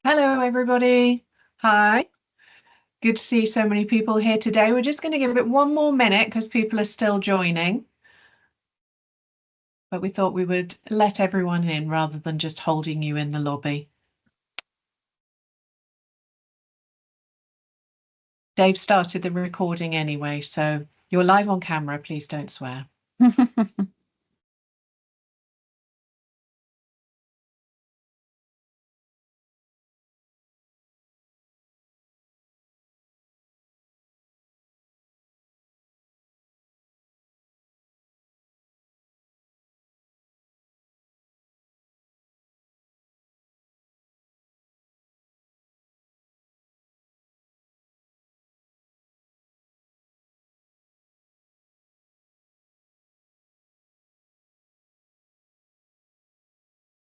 Hello, everybody. Hi. Good to see so many people here today. We're just going to give it one more minute because people are still joining, but we thought we would let everyone in rather than just holding you in the lobby. Dave started the recording anyway, so you're live on camera. Please don't swear.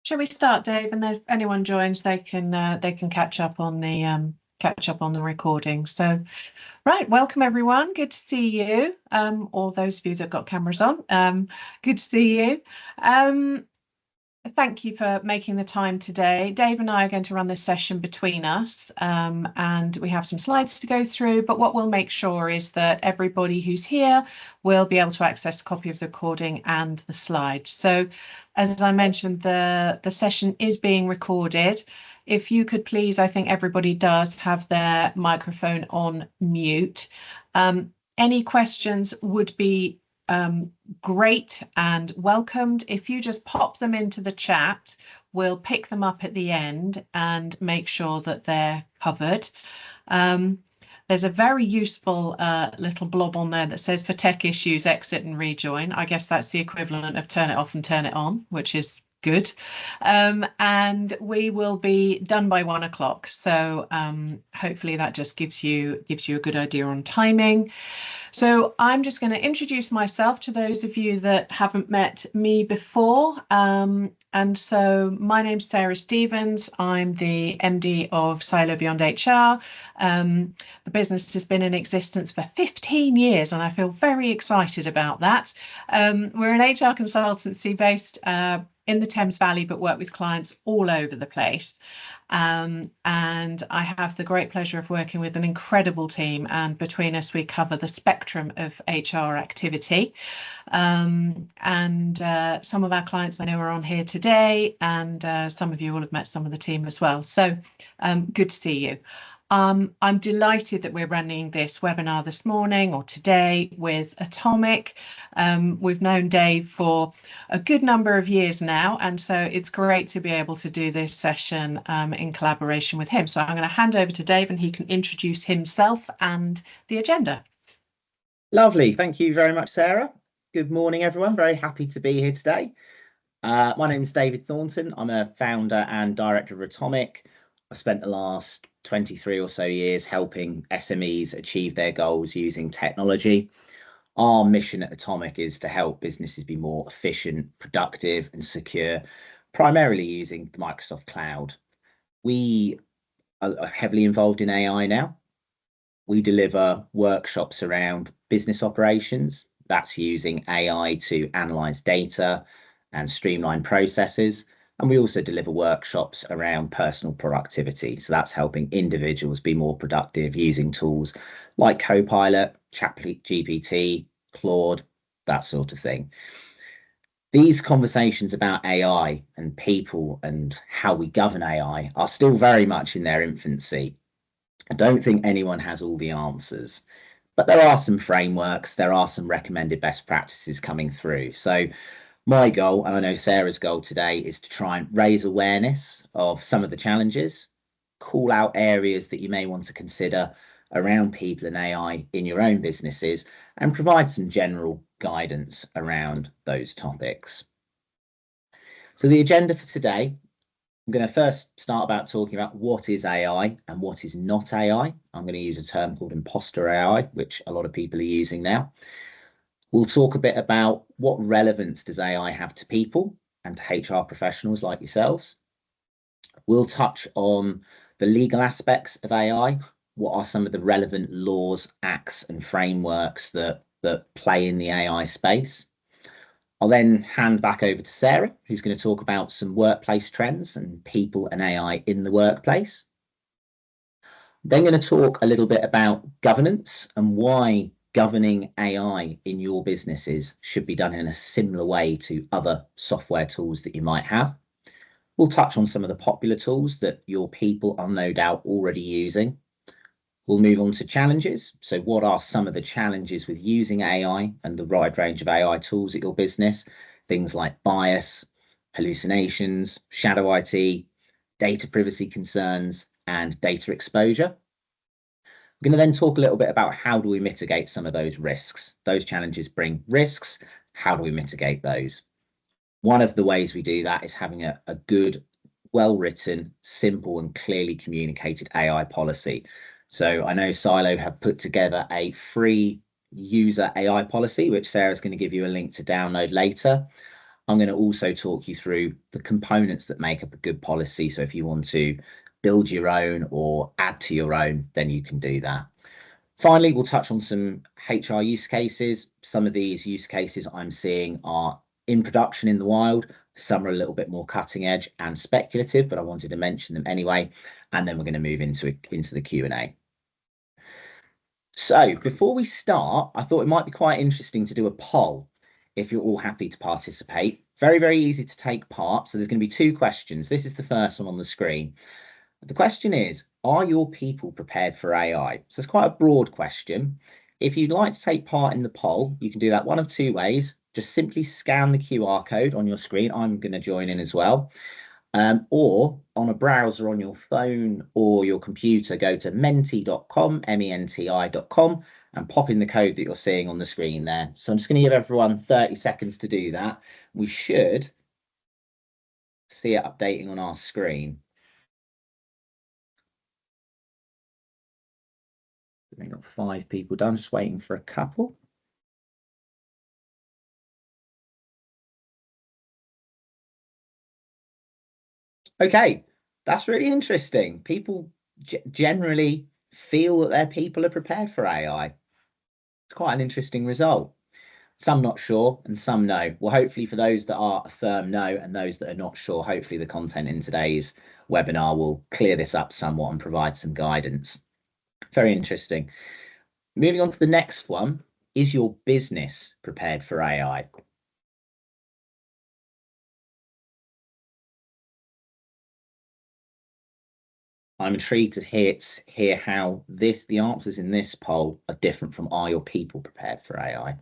Shall we start, Dave? And then if anyone joins, they can catch up on the recording. So, right, welcome everyone. Good to see you. Or those of you that got cameras on. Good to see you. Thank you for making the time today. Dave and I are going to run this session between us, and we have some slides to go through, but what we'll make sure is that everybody who's here will be able to access a copy of the recording and the slides. So as I mentioned, the session is being recorded. If you could please, I think everybody does have their microphone on mute. Any questions would be great and welcomed. If you just pop them into the chat, we'll pick them up at the end and make sure that they're covered. There's a very useful little blob on there that says for tech issues, exit and rejoin. I guess that's the equivalent of turn it off and turn it on, which is good. And we will be done by 1 o'clock. So hopefully that just gives you a good idea on timing. So I'm just going to introduce myself to those of you that haven't met me before. And so my name's Sarah Stevens. I'm the MD of SYLO Beyond HR. The business has been in existence for 15 years, and I feel very excited about that. We're an HR consultancy based in the Thames Valley, but work with clients all over the place. And I have the great pleasure of working with an incredible team, and between us we cover the spectrum of HR activity. And some of our clients I know are on here today, and some of you will have met some of the team as well. So good to see you. I'm delighted that we're running this webinar this morning or today with Atomic. We've known Dave for a good number of years now, and so it's great to be able to do this session in collaboration with him. So I'm going to hand over to Dave and he can introduce himself and the agenda. Lovely. Thank you very much, Sarah. Good morning, everyone. Very happy to be here today. My name is David Thornton. I'm a founder and director of Atomic. I've spent the last 23 or so years helping SMEs achieve their goals using technology. Our mission at Atomic is to help businesses be more efficient, productive and secure, primarily using the Microsoft Cloud. We are heavily involved in AI now. We deliver workshops around business operations. That's using AI to analyze data and streamline processes. And we also deliver workshops around personal productivity. So that's helping individuals be more productive using tools like Copilot, ChatGPT, Claude, that sort of thing. These conversations about AI and people and how we govern AI are still very much in their infancy. I don't think anyone has all the answers, but there are some frameworks, there are some recommended best practices coming through. So my goal, and I know Sarah's goal today, is to try and raise awareness of some of the challenges, call out areas that you may want to consider around people and AI in your own businesses, and provide some general guidance around those topics. So the agenda for today, I'm going to first start about talking about what is AI and what is not AI. I'm going to use a term called imposter AI, which a lot of people are using now. We'll talk a bit about what relevance does AI have to people and to HR professionals like yourselves. We'll touch on the legal aspects of AI. What are some of the relevant laws, acts and frameworks that play in the AI space? I'll then hand back over to Sarah, who's going to talk about some workplace trends and people and AI in the workplace. Then going to talk a little bit about governance and why governing AI in your businesses should be done in a similar way to other software tools that you might have. We'll touch on some of the popular tools that your people are no doubt already using. We'll move on to challenges. So what are some of the challenges with using AI and the wide range of AI tools at your business? Things like bias, hallucinations, shadow IT, data privacy concerns, and data exposure. We're going to then talk a little bit about how do we mitigate some of those risks. Those challenges bring risks. How do we mitigate those? One of the ways we do that is having a good, well-written, simple and clearly communicated AI policy. So I know SYLO have put together a free user AI policy, which Sarah's going to give you a link to download later. I'm going to also talk you through the components that make up a good policy. So if you want to build your own or add to your own, then you can do that. Finally, we'll touch on some HR use cases. Some of these use cases I'm seeing are in production in the wild. Some are a little bit more cutting edge and speculative, but I wanted to mention them anyway. And then we're going to move into the Q&A. So before we start, I thought it might be quite interesting to do a poll if you're all happy to participate. Very, very easy to take part. So there's going to be two questions. This is the first one on the screen. The question is, are your people prepared for AI? So it's quite a broad question. If you'd like to take part in the poll, you can do that one of two ways. Just simply scan the QR code on your screen. I'm going to join in as well. Or on a browser on your phone or your computer, go to menti.com, menti.com, and pop in the code that you're seeing on the screen there. So I'm just going to give everyone 30 seconds to do that. We should see it updating on our screen. I think got 5 people done, just waiting for a couple. Okay, that's really interesting. People generally feel that their people are prepared for AI. It's quite an interesting result. Some not sure and some no. Well, hopefully for those that are a firm no and those that are not sure, hopefully the content in today's webinar will clear this up somewhat and provide some guidance. Very interesting. Moving on to the next one, is your business prepared for AI? I'm intrigued to hear how the answers in this poll are different from are your people prepared for AI?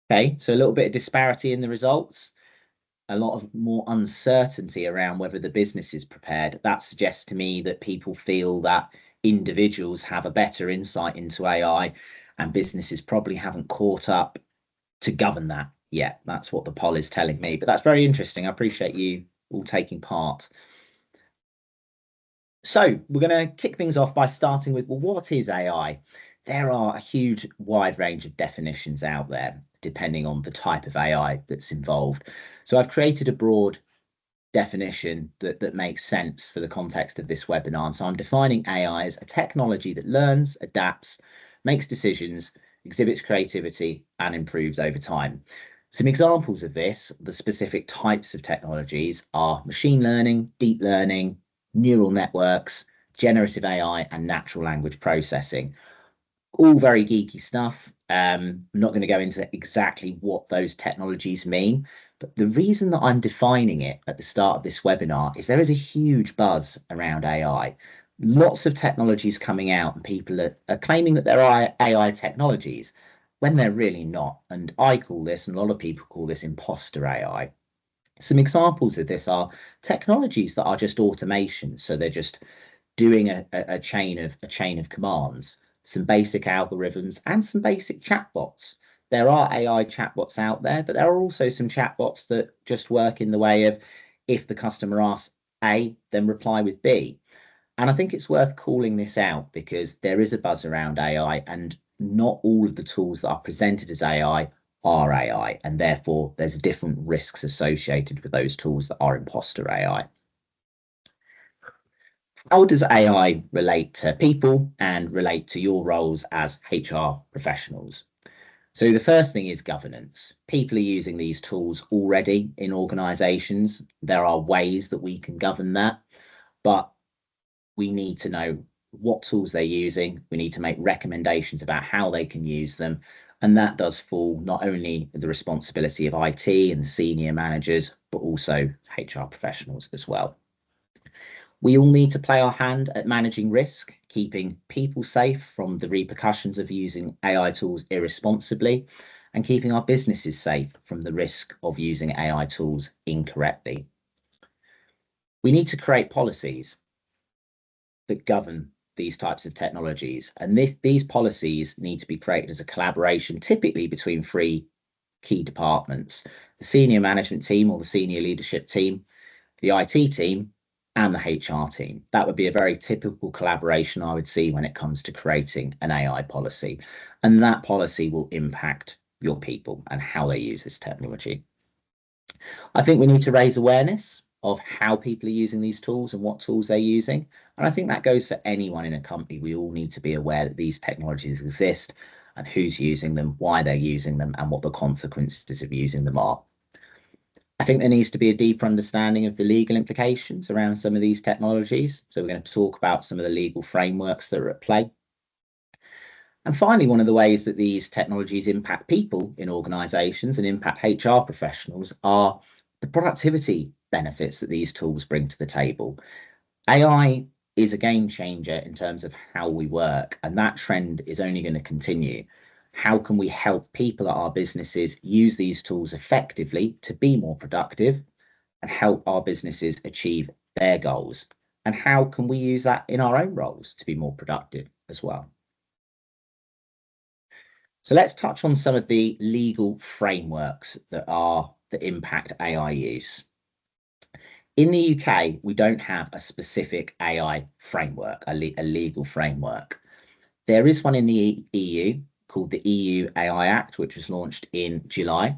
Okay, so a little bit of disparity in the results, a lot of more uncertainty around whether the business is prepared. That suggests to me that people feel that individuals have a better insight into AI and businesses probably haven't caught up to govern that yet. That's what the poll is telling me, but that's very interesting. I appreciate you all taking part. So we're going to kick things off by starting with, well, what is AI? There are a huge wide range of definitions out there, depending on the type of AI that's involved. So I've created a broad definition that makes sense for the context of this webinar. So I'm defining AI as a technology that learns, adapts, makes decisions, exhibits creativity, and improves over time. Some examples of this, the specific types of technologies are machine learning, deep learning, neural networks, generative AI, and natural language processing. All very geeky stuff. I'm not going to go into exactly what those technologies mean, but the reason that I'm defining it at the start of this webinar is there is a huge buzz around AI. Lots of technologies coming out and people are claiming that they're AI technologies when they're really not. And I call this, and a lot of people call this, imposter AI. Some examples of this are technologies that are just automation. So they're just doing a chain of commands, some basic algorithms and some basic chatbots. There are AI chatbots out there, but there are also some chatbots that just work in the way of if the customer asks A, then reply with B. And I think it's worth calling this out because there is a buzz around AI and not all of the tools that are presented as AI are AI, and therefore there's different risks associated with those tools that are imposter AI. How does AI relate to people and relate to your roles as HR professionals? So the first thing is governance. People are using these tools already in organizations. There are ways that we can govern that, but we need to know what tools they're using. We need to make recommendations about how they can use them. And that does fall not only the responsibility of IT and the senior managers, but also HR professionals as well. We all need to play our hand at managing risk, keeping people safe from the repercussions of using AI tools irresponsibly, and keeping our businesses safe from the risk of using AI tools incorrectly. We need to create policies that govern these types of technologies, and these policies need to be created as a collaboration, typically between three key departments: the senior management team or the senior leadership team, the IT team, and the HR team. That would be a very typical collaboration I would see when it comes to creating an AI policy. And that policy will impact your people and how they use this technology. I think we need to raise awareness of how people are using these tools and what tools they're using. And I think that goes for anyone in a company. We all need to be aware that these technologies exist and who's using them, why they're using them, and what the consequences of using them are. I think there needs to be a deeper understanding of the legal implications around some of these technologies. So we're going to talk about some of the legal frameworks that are at play. And finally, one of the ways that these technologies impact people in organizations and impact HR professionals are the productivity benefits that these tools bring to the table. AI is a game changer in terms of how we work, and that trend is only going to continue. How can we help people at our businesses use these tools effectively to be more productive and help our businesses achieve their goals? And how can we use that in our own roles to be more productive as well? So let's touch on some of the legal frameworks that impact AI use. In the UK, we don't have a specific AI framework, a legal framework. There is one in the EU called the EU AI Act, which was launched in July.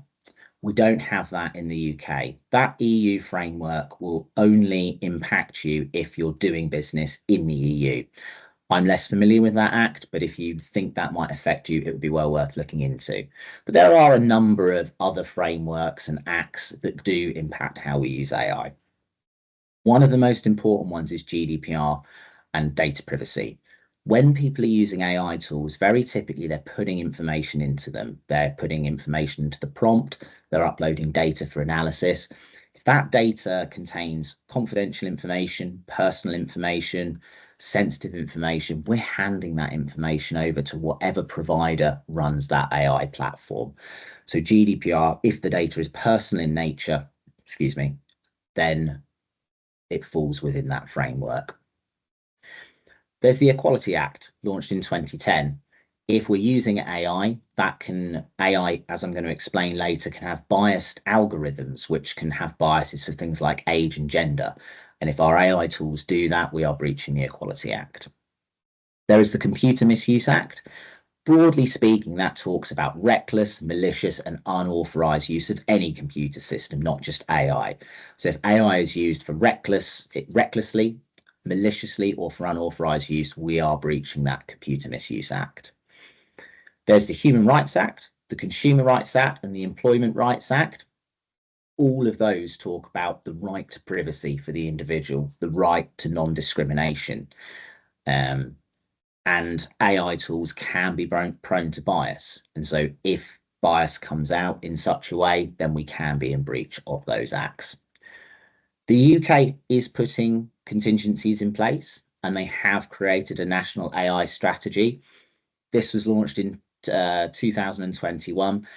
We don't have that in the UK. That EU framework will only impact you if you're doing business in the EU. I'm less familiar with that act, but if you think that might affect you, it would be well worth looking into. But there are a number of other frameworks and acts that do impact how we use AI. One of the most important ones is GDPR and data privacy. When people are using AI tools, very typically they're putting information into them. They're putting information into the prompt, they're uploading data for analysis. If that data contains confidential information, personal information, sensitive information, we're handing that information over to whatever provider runs that AI platform. So GDPR, if the data is personal in nature, then it falls within that framework. There's the Equality Act, launched in 2010. If we're using AI, AI, as I'm going to explain later, can have biased algorithms, which can have biases for things like age and gender. And if our AI tools do that, we are breaching the Equality Act. There is the Computer Misuse Act. Broadly speaking, that talks about reckless, malicious, and unauthorized use of any computer system, not just AI. So if AI is used for recklessly, maliciously, or for unauthorized use, we are breaching that Computer Misuse Act. There's the Human Rights Act, the Consumer Rights Act, and the Employment Rights Act. All of those talk about the right to privacy for the individual, the right to non-discrimination. And AI tools can be prone to bias. And so if bias comes out in such a way, then we can be in breach of those acts. The UK is putting contingencies in place, and they have created a national AI strategy. This was launched in 2021.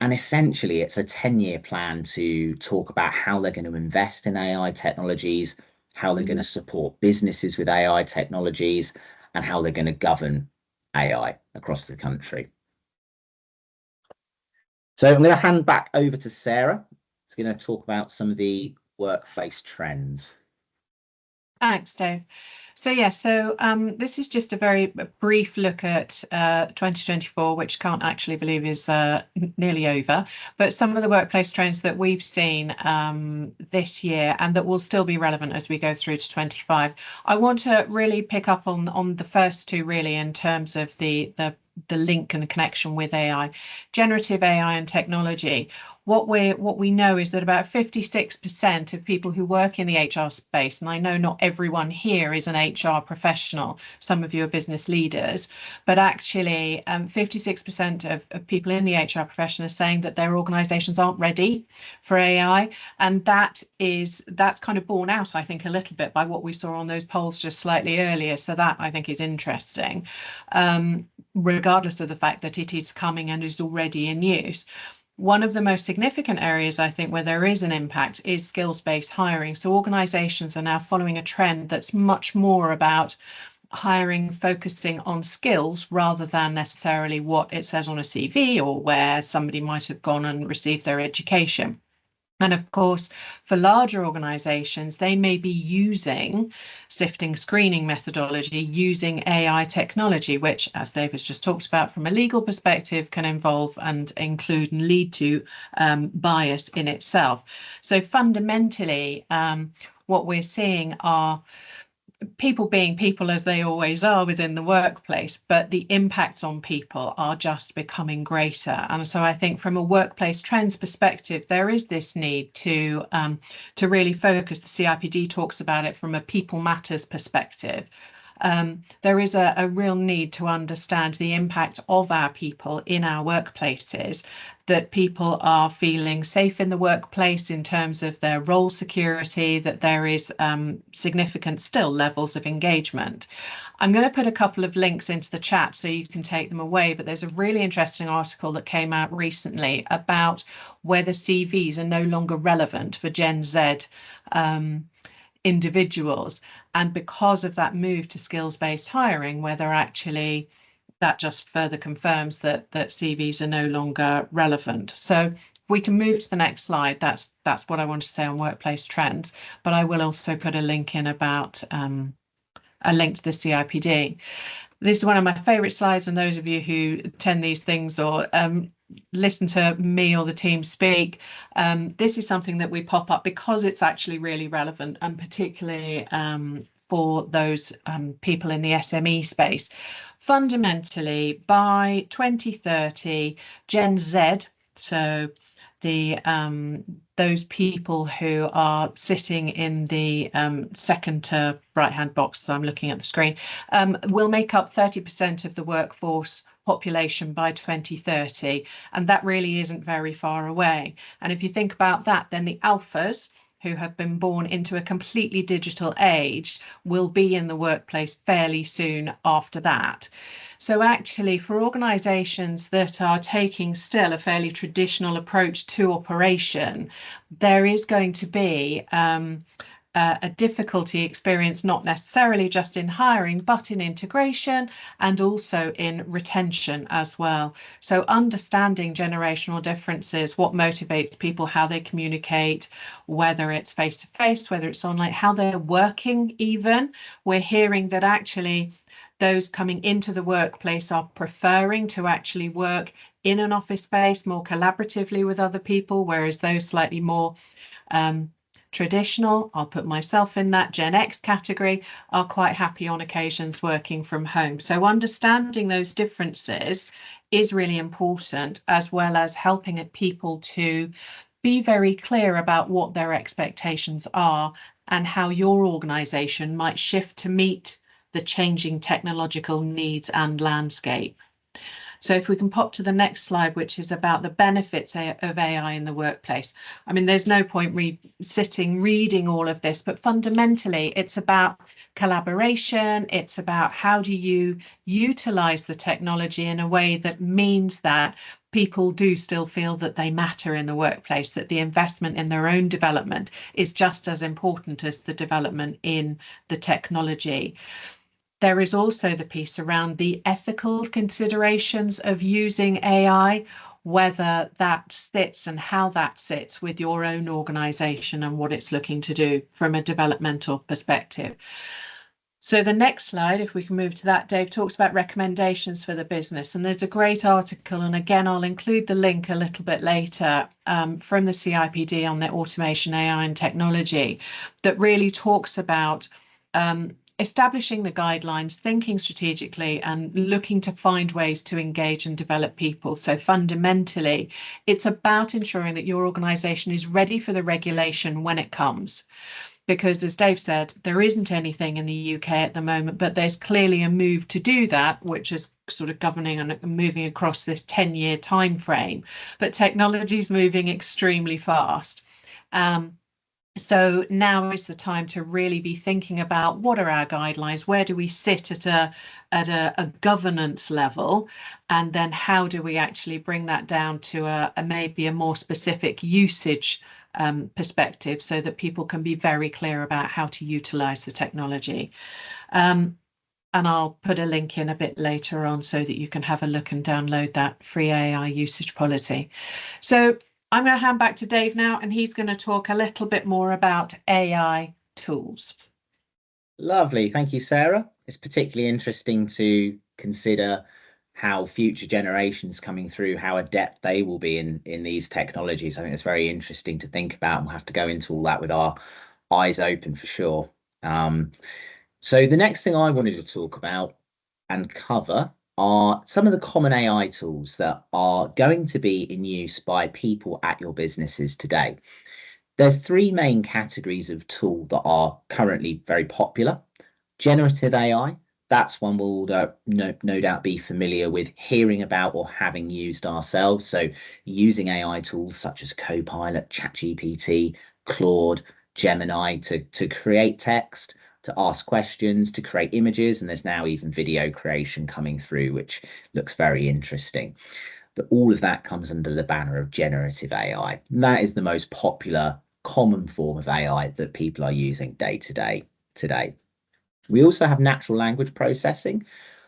And essentially, it's a 10-year plan to talk about how they're going to invest in AI technologies, how they're going to support businesses with AI technologies, and how they're going to govern AI across the country. So I'm going to hand back over to Sarah. She's going to talk about some of the workplace trends. Thanks, Dave. So this is just a very brief look at 2024, which can't actually believe is nearly over, but some of the workplace trends that we've seen this year and that will still be relevant as we go through to 25. I want to really pick up on the first two, really, in terms of the the link and the connection with AI. Generative AI and technology. What we know is that about 56% of people who work in the HR space, and I know not everyone here is an HR professional, some of you are business leaders, but actually 56% of people in the HR profession are saying that their organizations aren't ready for AI. And that's kind of borne out, I think, a little bit by what we saw on those polls just slightly earlier. So that I think is interesting, regardless of the fact that it is coming and is already in use. One of the most significant areas, I think, where there is an impact is skills-based hiring. So organizations are now following a trend that's much more about hiring focusing on skills rather than necessarily what it says on a CV or where somebody might have gone and received their education. And of course, for larger organizations, they may be using sifting screening methodology, using AI technology, which, as Dave has just talked about from a legal perspective, can involve and include and lead to bias in itself. So fundamentally, what we're seeing are people being people as they always are within the workplace, but the impacts on people are just becoming greater. And so I think from a workplace trends perspective, there is this need to really focus. The CIPD talks about it from a people matters perspective. There is a real need to understand the impact of our people in our workplaces, that people are feeling safe in the workplace in terms of their role security, that there is significant still levels of engagement. I'm going to put a couple of links into the chat so you can take them away, but there's a really interesting article that came out recently about whether CVs are no longer relevant for Gen Z individuals, and because of that move to skills-based hiring, whether actually that just further confirms that CVs are no longer relevant. So if we can move to the next slide, that's what I want to say on workplace trends, but I will also put a link in about a link to the CIPD. This is one of my favorite slides, and those of you who attend these things or listen to me or the team speak, this is something that we pop up because it's actually really relevant, and particularly for those people in the SME space. Fundamentally, by 2030, Gen Z, so the those people who are sitting in the second to right hand box, so I'm looking at the screen, will make up 30% of the workforce population by 2030, and that really isn't very far away. And if you think about that, then the alphas, who have been born into a completely digital age, will be in the workplace fairly soon after that. So actually, for organisations that are taking still a fairly traditional approach to operation, there is going to be a difficulty experienced not necessarily just in hiring, but in integration and also in retention as well. So understanding generational differences, what motivates people, how they communicate, whether it's face-to-face, whether it's online, how they're working even. We're hearing that actually those coming into the workplace are preferring to actually work in an office space more collaboratively with other people, whereas those slightly more traditional, I'll put myself in that Gen X category, are quite happy on occasions working from home. So understanding those differences is really important, as well as helping people to be very clear about what their expectations are and how your organisation might shift to meet the changing technological needs and landscape. So if we can pop to the next slide, which is about the benefits of AI in the workplace. I mean, there's no point sitting reading all of this, but fundamentally it's about collaboration. It's about how do you utilize the technology in a way that means that people do still feel that they matter in the workplace, that the investment in their own development is just as important as the development in the technology. There is also the piece around the ethical considerations of using AI, whether that sits and how that sits with your own organisation and what it's looking to do from a developmental perspective. So the next slide, if we can move to that, Dave talks about recommendations for the business. And there's a great article, and again, I'll include the link a little bit later from the CIPD on their automation, AI and technology, that really talks about establishing the guidelines, thinking strategically, and looking to find ways to engage and develop people. So fundamentally, it's about ensuring that your organisation is ready for the regulation when it comes. Because as Dave said, there isn't anything in the UK at the moment, but there's clearly a move to do that, which is sort of governing and moving across this 10-year time frame. But technology is moving extremely fast. So now is the time to really be thinking about what are our guidelines, where do we sit at a governance level, and then how do we actually bring that down to a maybe a more specific usage perspective, so that people can be very clear about how to utilize the technology. And I'll put a link in a bit later on so that you can have a look and download that free AI usage policy. So I'm going to hand back to Dave now, and he's going to talk a little bit more about AI tools. Lovely. Thank you, Sarah. It's particularly interesting to consider how future generations coming through, how adept they will be in these technologies. I think it's very interesting to think about, and we'll have to go into all that with our eyes open for sure. So the next thing I wanted to talk about and cover are some of the common AI tools that are going to be in use by people at your businesses today. There's three main categories of tool that are currently very popular. Generative AI, that's one we'll no doubt be familiar with hearing about or having used ourselves. So using AI tools such as Copilot, ChatGPT, Claude, Gemini to create text, to ask questions, to create images, and there's now even video creation coming through, which looks very interesting. But all of that comes under the banner of generative AI. And that is the most popular, common form of AI that people are using day to day today. We also have natural language processing,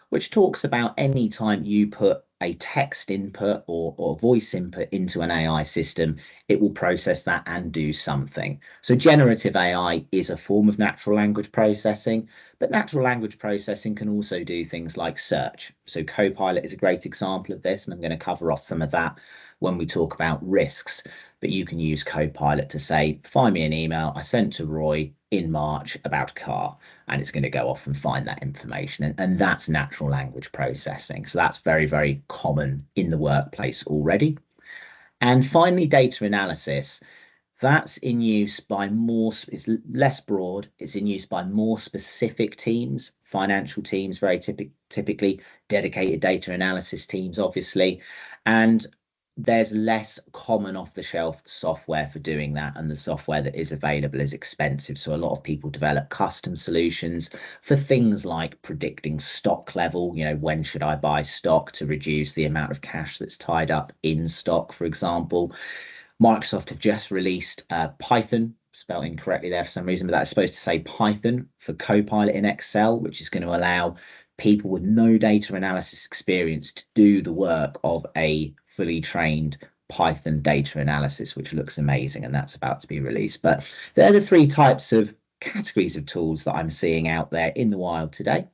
which talks about any time you put a text input or voice input into an AI system, it will process that and do something. So generative AI is a form of natural language processing, but natural language processing can also do things like search. So Copilot is a great example of this, and I'm going to cover off some of that when we talk about risks. But you can use Copilot to say, find me an email I sent to Roy in March about a car, and it's going to go off and find that information. And that's natural language processing. So that's very, very common in the workplace already. And finally, data analysis. That's in use by it's less broad. It's in use by more specific teams, financial teams, very typically dedicated data analysis teams, obviously. And there's less common off-the-shelf software for doing that, and the software that is available is expensive. So a lot of people develop custom solutions for things like predicting stock level, when should I buy stock to reduce the amount of cash that's tied up in stock, for example. Microsoft have just released Python, spelled incorrectly there for some reason, but that's supposed to say Python for Copilot in Excel, which is going to allow people with no data analysis experience to do the work of a fully trained Python data analysis, which looks amazing, and that's about to be released. But they're the three types of categories of tools that I'm seeing out there in the wild today.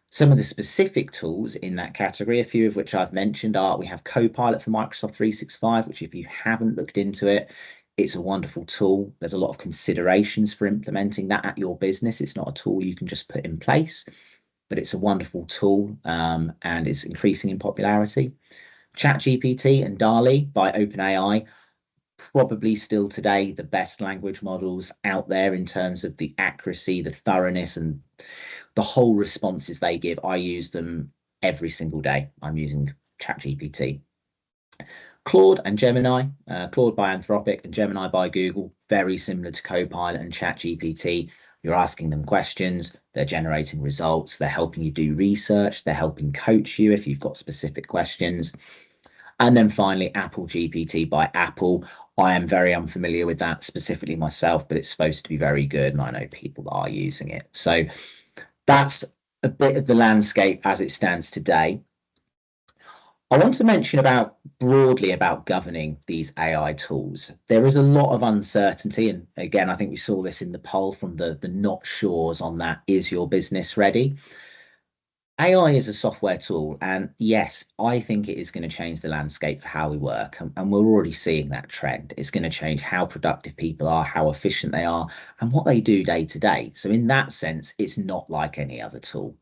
Some of the specific tools in that category, a few of which I've mentioned, are we have Copilot for Microsoft 365, which if you haven't looked into it, it's a wonderful tool. There's a lot of considerations for implementing that at your business. It's not a tool you can just put in place, but it's a wonderful tool, and it's increasing in popularity. ChatGPT and DALL-E by OpenAI, probably still today the best language models out there in terms of the accuracy, the thoroughness, and the whole responses they give. I use them every single day. I'm using ChatGPT. Claude and Gemini, Claude by Anthropic and Gemini by Google, very similar to Copilot and ChatGPT. You're asking them questions, they're generating results, they're helping you do research, they're helping coach you if you've got specific questions. And then finally, Apple GPT by Apple. I am very unfamiliar with that specifically myself, but it's supposed to be very good, and I know people that are using it. So that's a bit of the landscape as it stands today. I want to mention broadly about governing these AI tools. There is a lot of uncertainty, and again, I think we saw this in the poll from the not sures on that. Is your business ready? AI is a software tool, and yes, I think it is going to change the landscape for how we work. And we're already seeing that trend. It's going to change how productive people are, how efficient they are, and what they do day to day. So, in that sense, it's not like any other tool.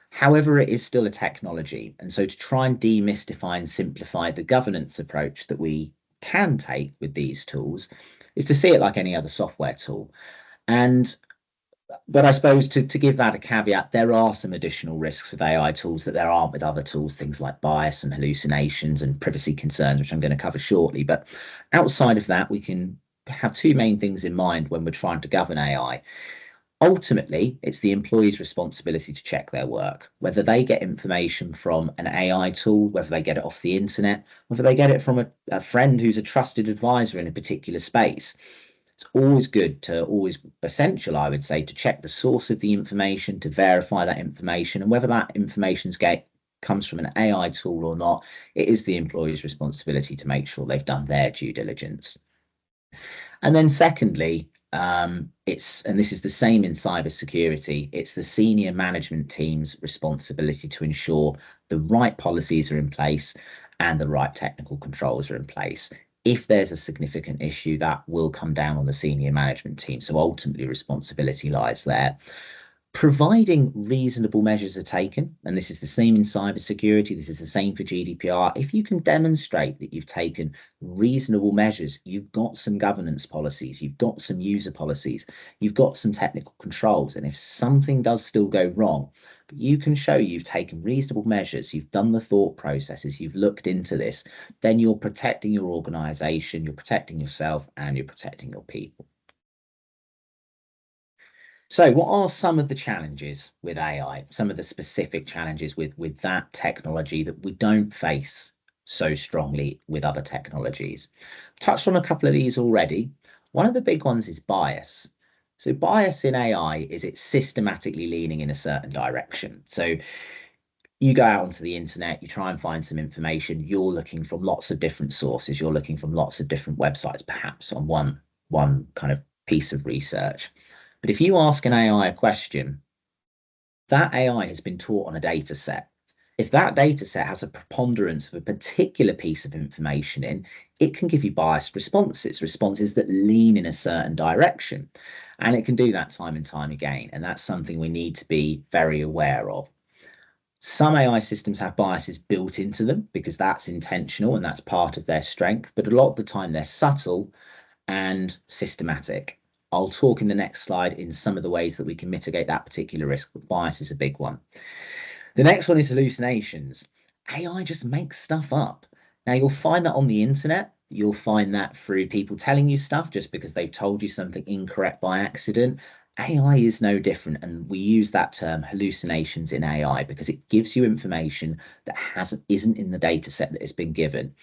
However, it is still a technology. And so, to try and demystify and simplify the governance approach that we can take with these tools is to see it like any other software tool. And but I suppose to give that a caveat, there are some additional risks with AI tools that there aren't with other tools, things like bias and hallucinations and privacy concerns, which I'm going to cover shortly. But outside of that, we can have two main things in mind when we're trying to govern AI. Ultimately, it's the employee's responsibility to check their work, whether they get information from an AI tool, whether they get it off the internet, whether they get it from a friend who's a trusted advisor in a particular space. It's always good to always essential, I would say, to check the source of the information, to verify that information, and whether that comes from an AI tool or not, it is the employee's responsibility to make sure they've done their due diligence. And then secondly, and this is the same in cybersecurity, it's the senior management team's responsibility to ensure the right policies are in place and the right technical controls are in place. If there's a significant issue, that will come down on the senior management team. So ultimately, responsibility lies there. Providing reasonable measures are taken, and this is the same in cybersecurity, this is the same for GDPR. If you can demonstrate that you've taken reasonable measures, you've got some governance policies, you've got some user policies, you've got some technical controls, and if something does still go wrong, but you can show you've taken reasonable measures, you've done the thought processes, you've looked into this, then you're protecting your organization, you're protecting yourself, and you're protecting your people. So, what are some of the challenges with AI? Some of the specific challenges with that technology that we don't face so strongly with other technologies? I've touched on a couple of these already. One of the big ones is bias. So, bias in AI is it's systematically leaning in a certain direction. So, you go out onto the internet, you try and find some information, you're looking from lots of different sources, you're looking from lots of different websites, perhaps on one kind of piece of research. But if you ask an AI a question, that AI has been taught on a data set. If that data set has a preponderance of a particular piece of information in, it can give you biased responses, responses that lean in a certain direction. And it can do that time and time again. And that's something we need to be very aware of. Some AI systems have biases built into them because that's intentional and that's part of their strength. But a lot of the time, they're subtle and systematic. I'll talk in the next slide in some of the ways that we can mitigate that particular risk, but bias is a big one. The next one is hallucinations. AI just makes stuff up. Now, you'll find that on the internet. You'll find that through people telling you stuff just because they've told you something incorrect by accident. AI is no different, and we use that term hallucinations in AI because it gives you information that isn't in the data set that has been given.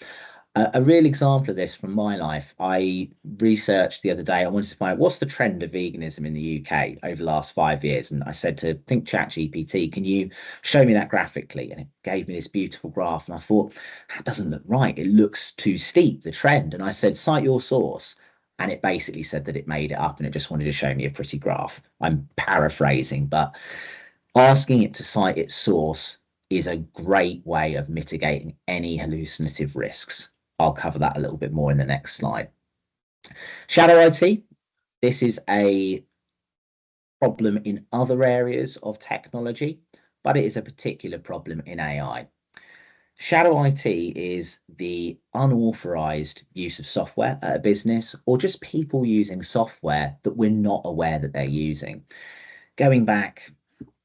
A real example of this from my life, I researched the other day. I wanted to find out what's the trend of veganism in the UK over the last 5 years. And I said to ChatGPT, can you show me that graphically? And it gave me this beautiful graph. And I thought, that doesn't look right. It looks too steep, the trend. And I said, cite your source. And it basically said that it made it up and it just wanted to show me a pretty graph. I'm paraphrasing, but asking it to cite its source is a great way of mitigating any hallucinative risks. I'll cover that a little bit more in the next slide. Shadow IT, this is a problem in other areas of technology, but it is a particular problem in AI. Shadow IT is the unauthorized use of software at a business or just people using software that we're not aware that they're using. Going back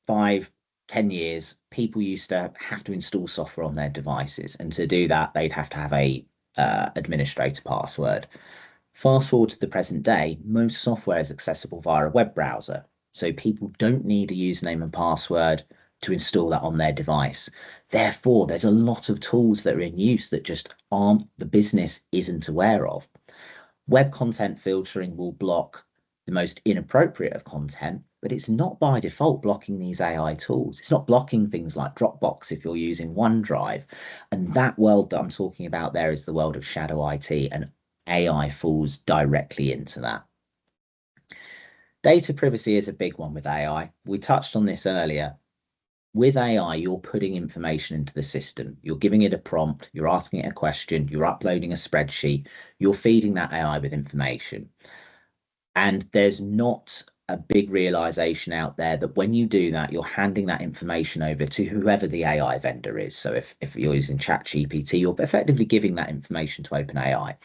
5, 10 years, people used to have to install software on their devices, and to do that, they'd have to have a administrator password. Fast forward to the present day, most software is accessible via a web browser, so people don't need a username and password to install that on their device. Therefore, there's a lot of tools that are in use that just aren't, the business isn't aware of. Web content filtering will block the most inappropriate of content, but it's not by default blocking these AI tools. It's not blocking things like Dropbox if you're using OneDrive. And that world that I'm talking about there is the world of shadow IT, and AI falls directly into that. Data privacy is a big one with AI. We touched on this earlier. With AI, you're putting information into the system. You're giving it a prompt, you're asking it a question, you're uploading a spreadsheet, you're feeding that AI with information. And there's not a big realization out there that when you do that, you're handing that information over to whoever the AI vendor is. So if you're using ChatGPT, you're effectively giving that information to OpenAI.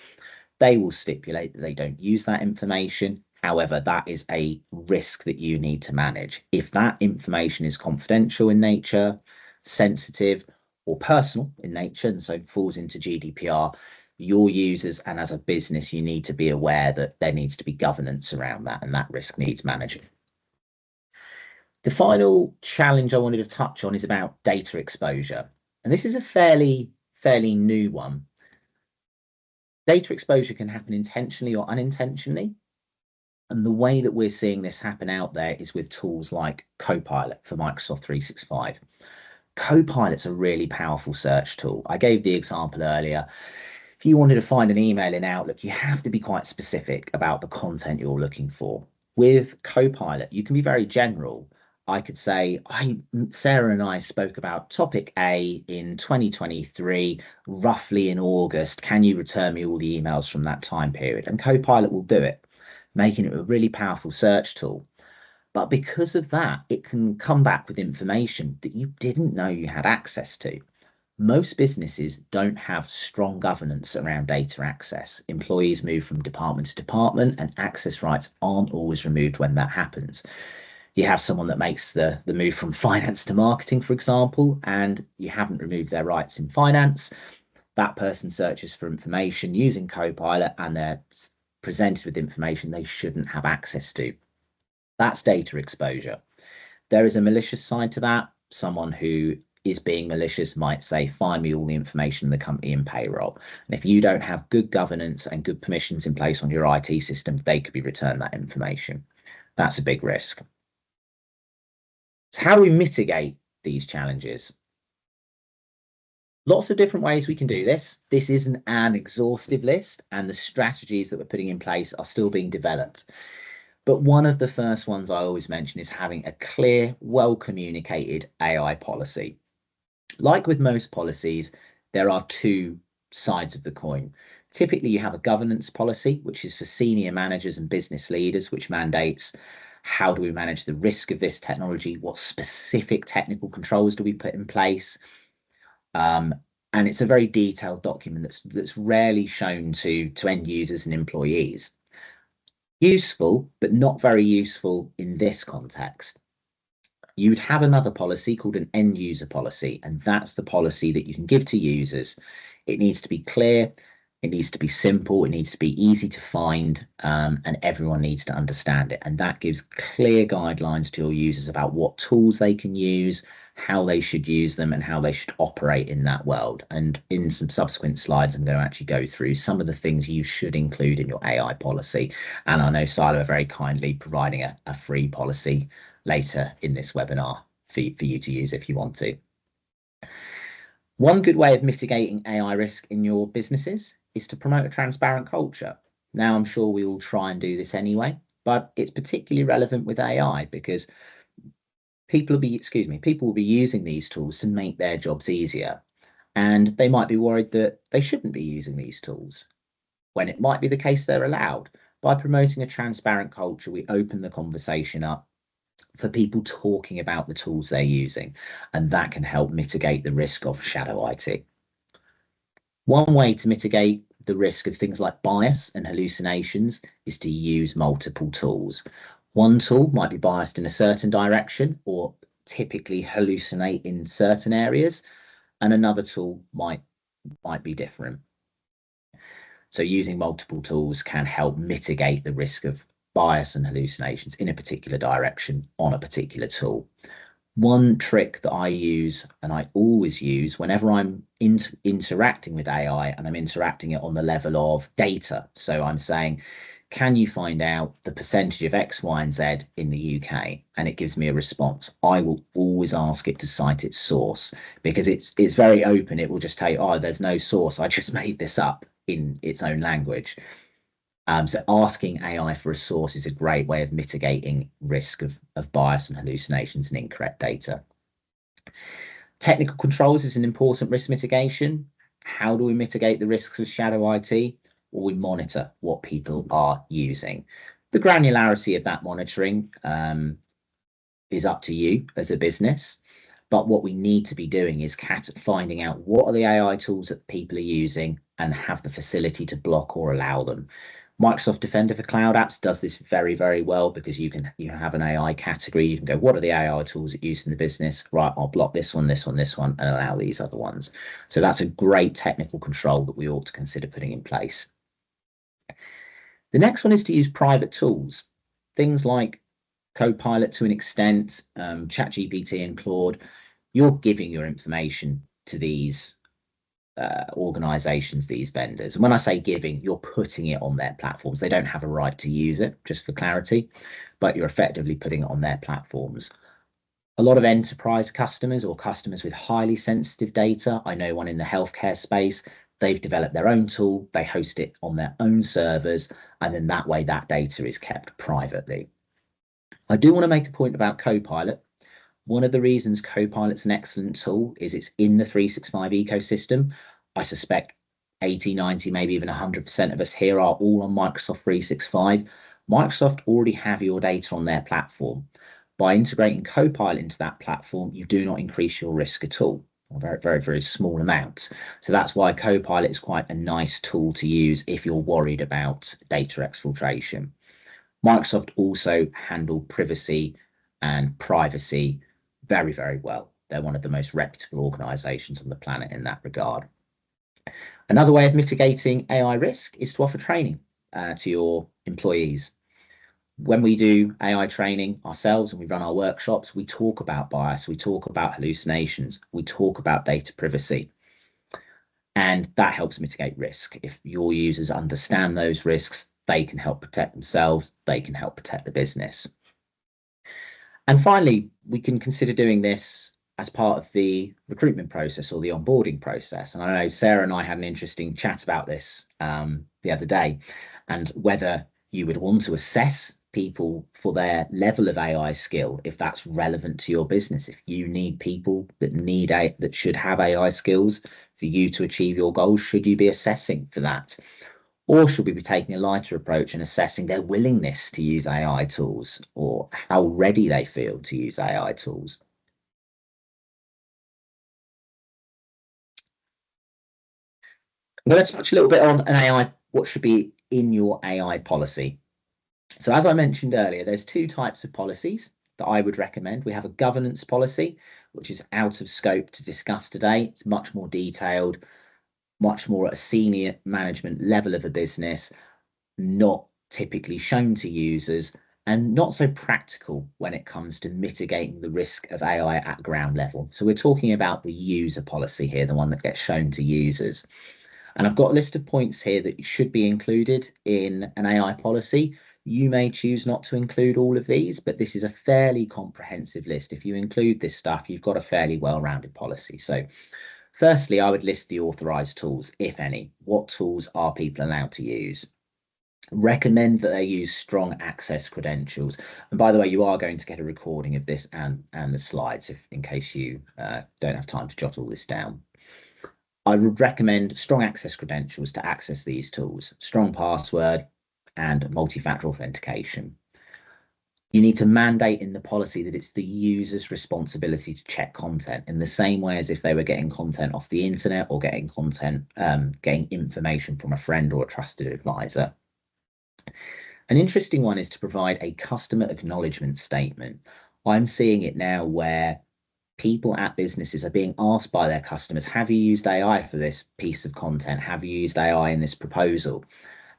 They will stipulate that they don't use that information. However, that is a risk that you need to manage. If that information is confidential in nature, sensitive, or personal in nature, and so falls into GDPR, your users and as a business, you need to be aware that there needs to be governance around that, and that risk needs managing. The final challenge I wanted to touch on is about data exposure. And this is a fairly new one. Data exposure can happen intentionally or unintentionally. And the way that we're seeing this happen out there is with tools like Copilot for Microsoft 365. Copilot's a really powerful search tool. I gave the example earlier. If you wanted to find an email in Outlook, you have to be quite specific about the content you're looking for. With Copilot, you can be very general. I could say, Sarah and I spoke about topic A in 2023, roughly in August. Can you return me all the emails from that time period? And Copilot will do it, making it a really powerful search tool. But because of that, it can come back with information that you didn't know you had access to. Most businesses don't have strong governance around data access. Employees move from department to department, and access rights aren't always removed when that happens. You have someone that makes the move from finance to marketing, for example, and you haven't removed their rights in finance. That person searches for information using Copilot, and they're presented with information they shouldn't have access to. That's data exposure. There is a malicious side to that. Someone who is being malicious might say, find me all the information in the company and payroll. And if you don't have good governance and good permissions in place on your IT system, they could be returned that information. That's a big risk. So how do we mitigate these challenges? Lots of different ways we can do this. This isn't an exhaustive list, and the strategies that we're putting in place are still being developed. But one of the first ones I always mention is having a clear, well-communicated AI policy. Like with most policies, there are two sides of the coin. Typically, you have a governance policy, which is for senior managers and business leaders, which mandates how do we manage the risk of this technology? What specific technical controls do we put in place? And it's a very detailed document that's rarely shown to end users and employees. Useful, but not very useful in this context. You would have another policy called an end user policy, and that's the policy that you can give to users. It needs to be clear, it needs to be simple, it needs to be easy to find, and everyone needs to understand it. And that gives clear guidelines to your users about what tools they can use, how they should use them, and how they should operate in that world. And in some subsequent slides, I'm going to actually go through some of the things you should include in your AI policy. And I know SYLO are very kindly providing a free policy later in this webinar for you to use if you want to. One good way of mitigating AI risk in your businesses is to promote a transparent culture. Now, I'm sure we all try and do this anyway, but it's particularly relevant with AI because people will be using these tools to make their jobs easier. And they might be worried that they shouldn't be using these tools when it might be the case they're allowed. By promoting a transparent culture, we open the conversation up for people talking about the tools they're using, and that can help mitigate the risk of shadow IT. One way to mitigate the risk of things like bias and hallucinations is to use multiple tools. One tool might be biased in a certain direction or typically hallucinate in certain areas, and another tool might be different. So using multiple tools can help mitigate the risk of bias and hallucinations in a particular direction on a particular tool. One trick that I use, and I always use whenever I'm interacting with AI, and I'm interacting it on the level of data. So I'm saying, can you find out the percentage of X, Y, and Z in the UK? And it gives me a response. I will always ask it to cite its source because it's very open. It will just tell you, oh, there's no source. I just made this up in its own language. So asking AI for a source is a great way of mitigating risk of bias and hallucinations and incorrect data. Technical controls is an important risk mitigation. How do we mitigate the risks of shadow IT? Well, we monitor what people are using. The granularity of that monitoring is up to you as a business. But what we need to be doing is finding out what are the AI tools that people are using and have the facility to block or allow them. Microsoft Defender for Cloud Apps does this very, very well because you have an AI category. You can go, what are the AI tools that use in the business? Right, I'll block this one, this one, this one, and allow these other ones. So that's a great technical control that we ought to consider putting in place. The next one is to use private tools, things like Copilot to an extent, ChatGPT and Claude. You're giving your information to these organizations, these vendors. And when I say giving, you're putting it on their platforms. They don't have a right to use it, just for clarity, but you're effectively putting it on their platforms. A lot of enterprise customers or customers with highly sensitive data, I know one in the healthcare space, they've developed their own tool, they host it on their own servers, and then that way that data is kept privately. I do want to make a point about Copilot. One of the reasons Copilot's an excellent tool is it's in the 365 ecosystem. I suspect 80, 90, maybe even 100% of us here are all on Microsoft 365. Microsoft already have your data on their platform. By integrating Copilot into that platform, you do not increase your risk at all, or very, very, very small amounts. So that's why Copilot is quite a nice tool to use if you're worried about data exfiltration. Microsoft also handle privacy and privacy very, very well. They're one of the most reputable organizations on the planet in that regard. Another way of mitigating AI risk is to offer training to your employees. When we do AI training ourselves and we run our workshops, we talk about bias, we talk about hallucinations, we talk about data privacy. And that helps mitigate risk. If your users understand those risks, they can help protect themselves, they can help protect the business. And finally, we can consider doing this as part of the recruitment process or the onboarding process. And I know Sarah and I had an interesting chat about this the other day, and whether you would want to assess people for their level of AI skill, if that's relevant to your business. If you need people that should have AI skills for you to achieve your goals, should you be assessing for that? Or should we be taking a lighter approach and assessing their willingness to use AI tools or how ready they feel to use AI tools? I'm going to touch a little bit on an AI, what should be in your AI policy. So as I mentioned earlier, there's two types of policies that I would recommend. We have a governance policy, which is out of scope to discuss today. It's much more detailed, much more at a senior management level of a business, not typically shown to users, and not so practical when it comes to mitigating the risk of AI at ground level. So we're talking about the user policy here, the one that gets shown to users. And I've got a list of points here that should be included in an AI policy. You may choose not to include all of these, but this is a fairly comprehensive list. If you include this stuff, you've got a fairly well-rounded policy. So firstly, I would list the authorized tools, if any. What tools are people allowed to use? Recommend that they use strong access credentials. And by the way, you are going to get a recording of this and the slides in case you don't have time to jot all this down. I would recommend strong access credentials to access these tools, strong password and multi-factor authentication. You need to mandate in the policy that it's the user's responsibility to check content in the same way as if they were getting content off the internet or getting information from a friend or a trusted advisor. An interesting one is to provide a customer acknowledgement statement. I'm seeing it now where people at businesses are being asked by their customers, have you used AI for this piece of content? Have you used AI in this proposal?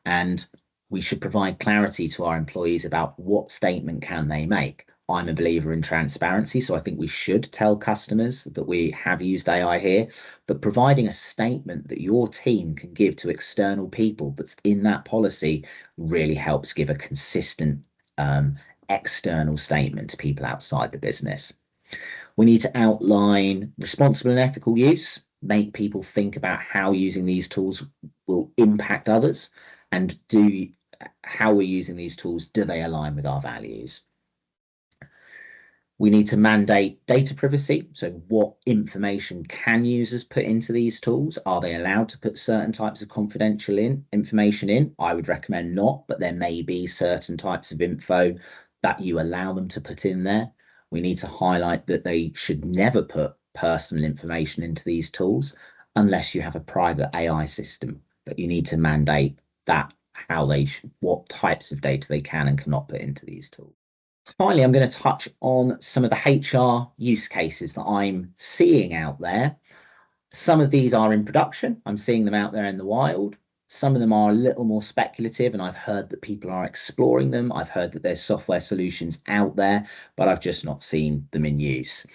And we should provide clarity to our employees about what statement can they make. I'm a believer in transparency, so I think we should tell customers that we have used AI here, but providing a statement that your team can give to external people that's in that policy really helps give a consistent external statement to people outside the business. We need to outline responsible and ethical use, make people think about how using these tools will impact others, and how we're using these tools, do they align with our values? We need to mandate data privacy. So what information can users put into these tools? Are they allowed to put certain types of confidential information in? I would recommend not, but there may be certain types of info that you allow them to put in there. We need to highlight that they should never put personal information into these tools unless you have a private AI system, but you need to mandate that what types of data they can and cannot put into these tools. Finally, I'm going to touch on some of the HR use cases that I'm seeing out there. Some of these are in production. I'm seeing them out there in the wild. Some of them are a little more speculative, and I've heard that people are exploring them. I've heard that there's software solutions out there, but I've just not seen them in use.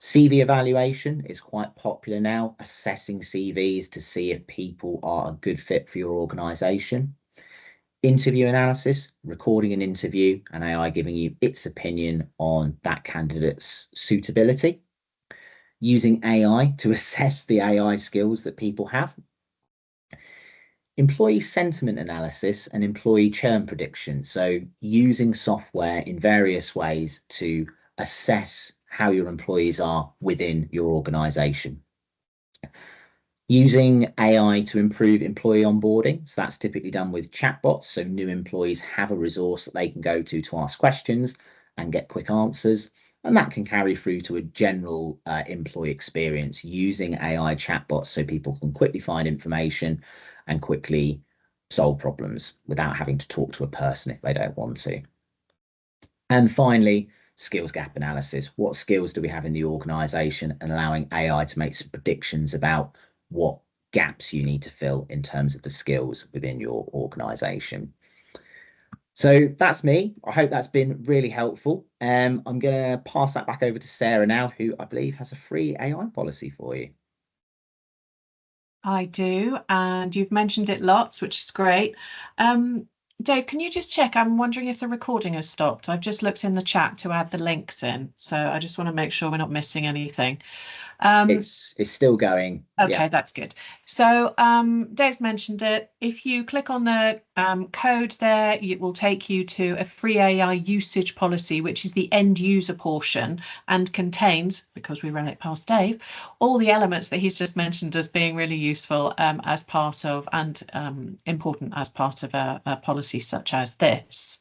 CV evaluation is quite popular now, assessing CVs to see if people are a good fit for your organization. Interview analysis, recording an interview and AI giving you its opinion on that candidate's suitability. Using AI to assess the AI skills that people have. Employee sentiment analysis and employee churn prediction. So using software in various ways to assess how your employees are within your organization. Using AI to improve employee onboarding. So that's typically done with chatbots. So new employees have a resource that they can go to ask questions and get quick answers. And that can carry through to a general employee experience using AI chatbots so people can quickly find information and quickly solve problems without having to talk to a person if they don't want to. And finally, skills gap analysis. What skills do we have in the organization, and allowing AI to make some predictions about what gaps you need to fill in terms of the skills within your organization. So that's me. I hope that's been really helpful. I'm going to pass that back over to Sarah now, who I believe has a free AI policy for you. I do, and you've mentioned it lots, which is great. Dave, can you just check? I'm wondering if the recording has stopped. I've just looked in the chat to add the links in, so I just want to make sure we're not missing anything. It's still going. Okay, Yeah. that's good. So Dave's mentioned it. If you click on the code there, it will take you to a free AI usage policy, which is the end user portion and contains, because we ran it past Dave, all the elements that he's just mentioned as being really useful as part of and important as part of a policy such as this.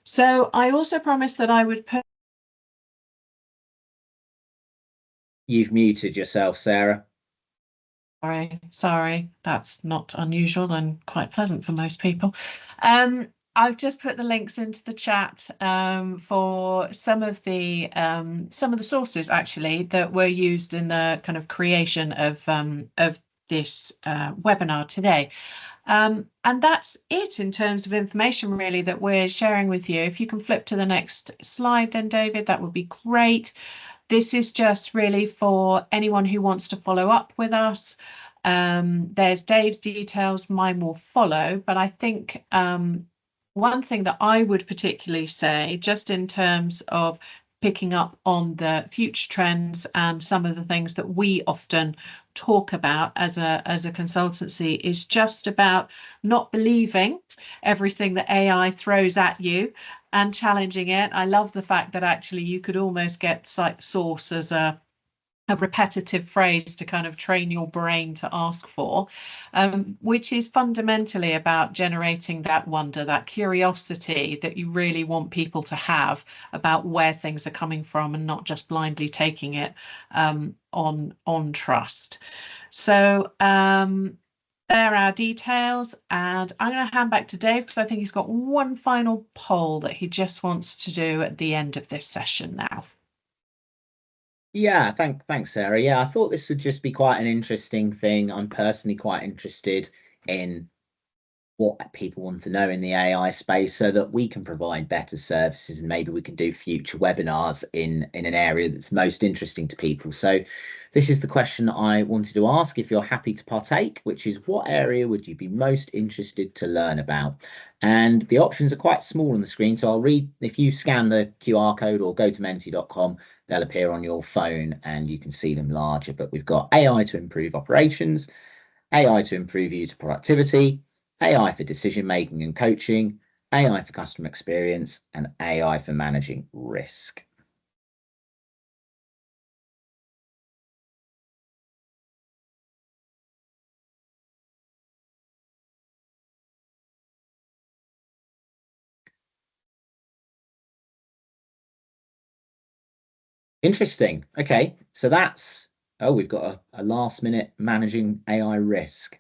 So I also promised that I would put. You've muted yourself, Sarah. Sorry, that's not unusual and quite pleasant for most people. I've just put the links into the chat for some of the sources actually that were used in the kind of creation of this webinar today. And that's it in terms of information really that we're sharing with you. If you can flip to the next slide then, David, that would be great. This is just really for anyone who wants to follow up with us. There's Dave's details, mine will follow, but I think one thing that I would particularly say, just in terms of picking up on the future trends and some of the things that we often talk about as a consultancy, is just about not believing everything that AI throws at you and challenging it. I love the fact that actually you could almost get cite source as a repetitive phrase to kind of train your brain to ask for, which is fundamentally about generating that wonder, that curiosity that you really want people to have about where things are coming from and not just blindly taking it on trust. So there are our details, and I'm going to hand back to Dave because I think he's got one final poll that he just wants to do at the end of this session now. Yeah, thanks, Sarah. Yeah, I thought this would just be quite an interesting thing. I'm personally quite interested in what people want to know in the AI space so that we can provide better services, and maybe we can do future webinars in an area that's most interesting to people. So this is the question I wanted to ask, if you're happy to partake, which is, what area would you be most interested to learn about? And the options are quite small on the screen, so I'll read. If you scan the QR code or go to menti.com, they'll appear on your phone and you can see them larger. But we've got AI to improve operations, AI to improve user productivity, AI for decision making and coaching, AI for customer experience, and AI for managing risk. Interesting. Okay, so that's, oh, we've got a last minute managing AI risk.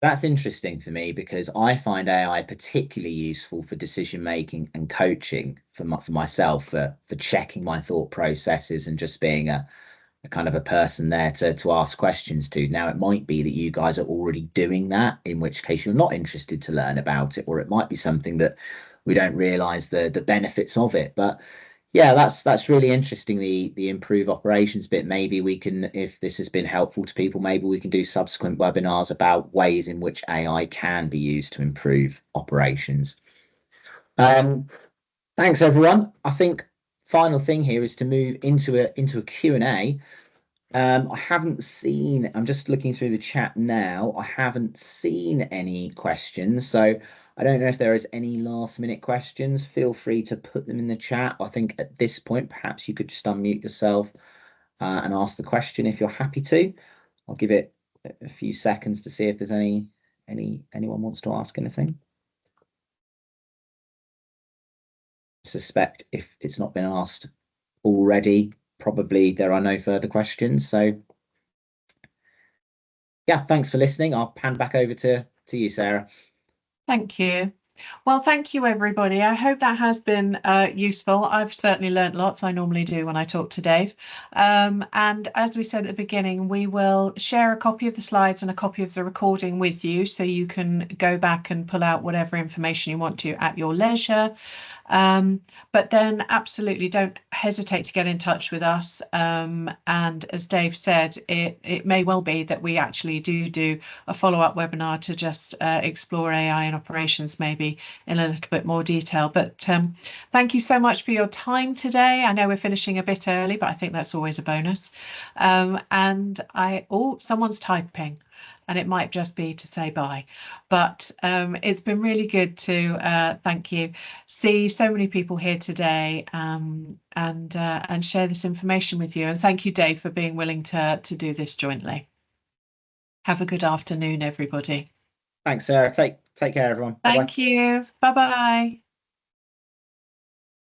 That's interesting for me because I find AI particularly useful for decision making and coaching for myself for checking my thought processes and just being a kind of a person there to ask questions to. Now, it might be that you guys are already doing that, in which case you're not interested to learn about it, or it might be something that we don't realize the benefits of it. But yeah, that's really interesting. The improve operations bit. Maybe we can, if this has been helpful to people, maybe we can do subsequent webinars about ways in which AI can be used to improve operations. Um, Thanks everyone. I think final thing here is to move into a Q&A. I haven't seen, I'm just looking through the chat now. I haven't seen any questions. So I don't know if there is any last minute questions. Feel free to put them in the chat. I think at this point, perhaps you could just unmute yourself and ask the question if you're happy to. I'll give it a few seconds to see if there's anyone wants to ask anything. Suspect if it's not been asked already, probably there are no further questions. So yeah, thanks for listening. I'll hand back over to you, Sarah. Thank you. Well, thank you, everybody. I hope that has been useful. I've certainly learnt lots. I normally do when I talk to Dave. And as we said at the beginning, we will share a copy of the slides and a copy of the recording with you so you can go back and pull out whatever information you want to at your leisure. But then absolutely don't hesitate to get in touch with us. And as Dave said, it may well be that we actually do a follow-up webinar to just explore AI and operations maybe in a little bit more detail. But thank you so much for your time today. I know we're finishing a bit early, but I think that's always a bonus. And someone's typing. And it might just be to say bye. But it's been really good to thank you. See so many people here today and share this information with you. And thank you, Dave, for being willing to do this jointly. Have a good afternoon, everybody. Thanks, Sarah. Take care, everyone. Bye-bye. Thank you. Bye-bye.